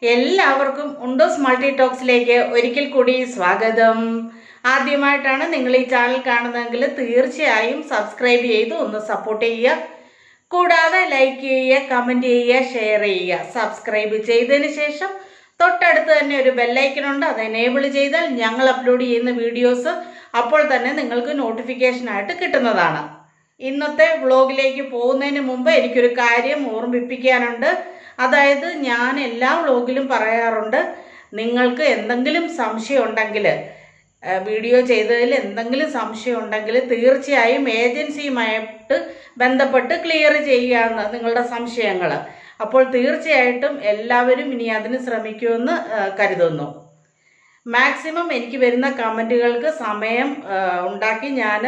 എല്ലാവർക്കും ഉണ്ടോസ് മൾട്ടി ടോക്സിലേക്ക് ഒരിക്കൽ കൂടി സ്വാഗതം. ആദ്യമായിട്ടാണ് നിങ്ങൾ ഈ ചാനൽ കാണുന്നതെങ്കിൽ തീർച്ചയായും സബ്സ്ക്രൈബ് ചെയ്ത് ഒന്ന് സപ്പോർട്ട് ചെയ്യുക. കൂടാതെ ലൈക്ക് ചെയ്യുക, കമൻറ്റ് ചെയ്യുക, ഷെയർ ചെയ്യുക. സബ്സ്ക്രൈബ് ചെയ്തതിന് ശേഷം തൊട്ടടുത്ത് തന്നെ ഒരു ബെല്ലൈക്കൺ ഉണ്ട്, അത് എനേബിൾ ചെയ്താൽ ഞങ്ങൾ അപ്ലോഡ് ചെയ്യുന്ന വീഡിയോസ് അപ്പോൾ തന്നെ നിങ്ങൾക്ക് നോട്ടിഫിക്കേഷനായിട്ട് കിട്ടുന്നതാണ്. ഇന്നത്തെ വ്ളോഗിലേക്ക് പോകുന്നതിന് മുമ്പ് എനിക്കൊരു കാര്യം ഓർമ്മിപ്പിക്കാനുണ്ട്. അതായത് ഞാൻ എല്ലാ വ്ളോഗിലും പറയാറുണ്ട്, നിങ്ങൾക്ക് എന്തെങ്കിലും സംശയം ഉണ്ടെങ്കിൽ, വീഡിയോ ചെയ്തതിൽ എന്തെങ്കിലും സംശയം ഉണ്ടെങ്കിൽ തീർച്ചയായും ഏജൻസിയുമായിട്ട് ബന്ധപ്പെട്ട് ക്ലിയർ ചെയ്യാവുന്ന നിങ്ങളുടെ സംശയങ്ങൾ. അപ്പോൾ തീർച്ചയായിട്ടും എല്ലാവരും ഇനി അതിന് ശ്രമിക്കുമെന്ന് കരുതുന്നു. മാക്സിമം എനിക്ക് വരുന്ന കമൻറ്റുകൾക്ക് സമയം ഉണ്ടാക്കി ഞാൻ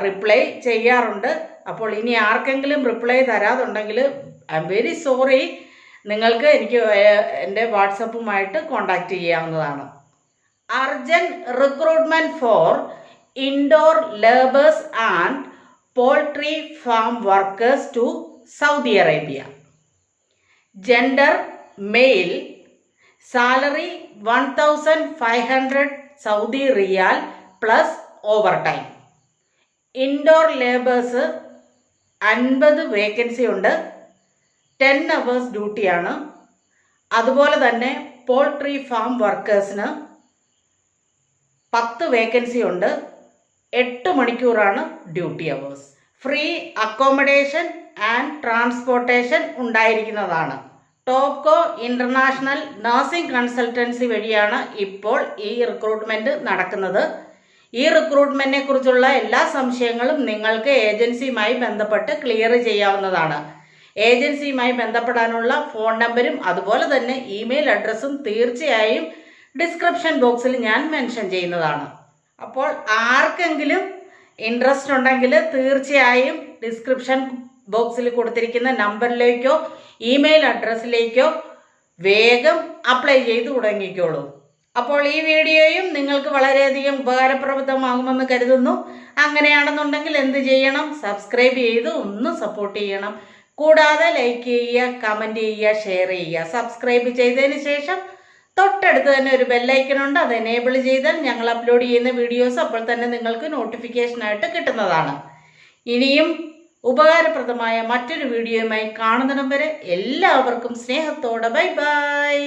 റിപ്ലൈ ചെയ്യാറുണ്ട്. അപ്പോൾ ഇനി ആർക്കെങ്കിലും റിപ്ലൈ തരാതുണ്ടെങ്കിൽ ഐ എം വെരി സോറി. നിങ്ങൾക്ക് എനിക്ക് എൻ്റെ വാട്സപ്പുമായിട്ട് കോണ്ടാക്റ്റ് ചെയ്യാവുന്നതാണ്. Urgent recruitment for indoor labours and poultry farm workers to Saudi Arabia. Gender male. Salary 1500 Saudi riyal plus over time. Indoor labours 50 vacancy ഉണ്ട്. 10 hours ഡ്യൂട്ടിയാണ്. അതുപോലെ തന്നെ പോൾട്രി ഫാം വർക്കേഴ്സിന് 10 വേക്കൻസി ഉണ്ട്. 8 മണിക്കൂറാണ് duty hours. Free accommodation and transportation ഉണ്ടായിരിക്കുന്നതാണ്. Topco international nursing consultancy വഴിയാണ് ഇപ്പോൾ ഈ റിക്രൂട്ട്മെൻറ്റ് നടക്കുന്നത്. ഈ റിക്രൂട്ട്മെൻറ്റിനെ കുറിച്ചുള്ള എല്ലാ സംശയങ്ങളും നിങ്ങൾക്ക് ഏജൻസിയുമായി ബന്ധപ്പെട്ട് ക്ലിയർ ചെയ്യാവുന്നതാണ്. ഏജൻസിയുമായി ബന്ധപ്പെടാനുള്ള ഫോൺ നമ്പരും അതുപോലെ തന്നെ ഇമെയിൽ അഡ്രസ്സും തീർച്ചയായും ഡിസ്ക്രിപ്ഷൻ ബോക്സിൽ ഞാൻ മെൻഷൻ ചെയ്യുന്നതാണ്. അപ്പോൾ ആർക്കെങ്കിലും ഇൻട്രസ്റ്റ് ഉണ്ടെങ്കിൽ തീർച്ചയായും ഡിസ്ക്രിപ്ഷൻ ബോക്സിൽ കൊടുത്തിരിക്കുന്ന നമ്പറിലേക്കോ ഇമെയിൽ അഡ്രസ്സിലേക്കോ വേഗം അപ്ലൈ ചെയ്ത് തുടങ്ങിക്കോളൂ. അപ്പോൾ ഈ വീഡിയോയും നിങ്ങൾക്ക് വളരെയധികം ഉപകാരപ്രദമാകുമെന്ന് കരുതുന്നു. അങ്ങനെയാണെന്നുണ്ടെങ്കിൽ എന്ത് ചെയ്യണം? സബ്സ്ക്രൈബ് ചെയ്ത് ഒന്ന് സപ്പോർട്ട് ചെയ്യണം. കൂടാതെ ലൈക്ക് ചെയ്യുക, കമൻറ്റ് ചെയ്യുക, ഷെയർ ചെയ്യുക. സബ്സ്ക്രൈബ് ചെയ്തതിന് ശേഷം തൊട്ടടുത്ത് തന്നെ ഒരു ബെല്ലൈക്കൺ ഉണ്ട്, അത് എനേബിൾ ചെയ്താൽ ഞങ്ങൾ അപ്ലോഡ് ചെയ്യുന്ന വീഡിയോസ് അപ്പോൾ തന്നെ നിങ്ങൾക്ക് നോട്ടിഫിക്കേഷനായിട്ട് കിട്ടുന്നതാണ്. ഇനിയും ഉപകാരപ്രദമായ മറ്റൊരു വീഡിയോയുമായി കാണുന്നിടം വരെ എല്ലാവർക്കും സ്നേഹത്തോടെ ബൈ ബൈ.